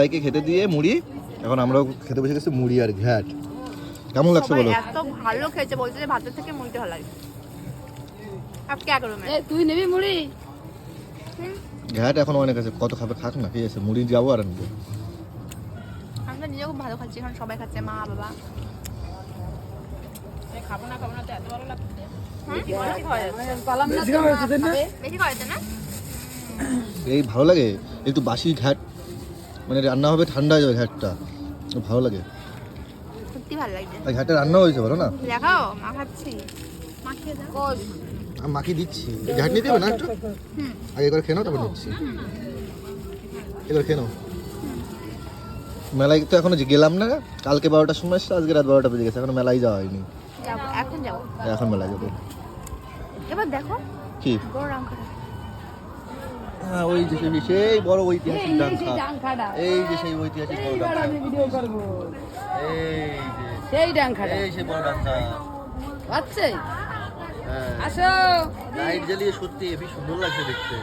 ভাইকে খেতে দিয়ে মুড়ি, এখন আমরাও খেতে বসে গেছি মুড়ি আর ঘ্যাট। কেমন লাগছে বলো? এত ভালো খেয়েছে, বলতে যে ভাতের থেকে মুড়িটা ভালো লাগে। আপ কে করো मैं? তুই নিবি মুড়ি? ঘ্যাট এখন অনেক আছে, কত খাবে খাক না, ঠিক আছে মুড়ি যাবো আর আনবো। আমরা নিজেও খুব ভালো খাচ্ছি, এখন সবাই খাচ্ছে, মা বাবা। খাবো না তো এত ভালো লাগছে। বেশি খাওয়া যাচ্ছে। বেশি খাওয়া যাচ্ছে না? এই ভালো লাগে একটু বাসি ঘ্যাট, মানে রান্না হবে ঠান্ডা হয়ে যাবে ঘ্যাটটা, ভালো লাগে। সত্যি ভালো লাগছে। আর ঘ্যাটটা রান্না হয়েছে বলো না? দেখাও, মা খাচ্ছি। মাখিয়ে দাও। আমি মাখিয়ে দিচ্ছি। ঘ্যাট নিতে হবে না একটু? আগে এবার খেয়ে নাও, তারপর দিচ্ছি। এবার খেয়ে নাও। মেলায় তো এখনো গেলাম না, কালকে 12টার সময় এসছে, আজকে রাত 12টা বেজে গেছে, এখনো মেলায় যাওয়া হয়নি। যাবো, এখন যাবো। এখন মেলায় যাবো। এবার দেখো কি? বড় রামখানা। হ্যাঁ, ওই যে সেই বড় ঐতিহাসিক ডাঙ্কা, ডাংখাটা এই যে সেই ঐতিহাসিক বড় ডাঙ্কা, আমি ভিডিও করব। এই যে সেই ডাংখাটা এই সেই বড় ডাঙ্কা। আচ্ছা হ্যাঁ, আসো। লাইট জ্বালিয়ে সত্যি হেবি সুন্দর লাগছে দেখতে।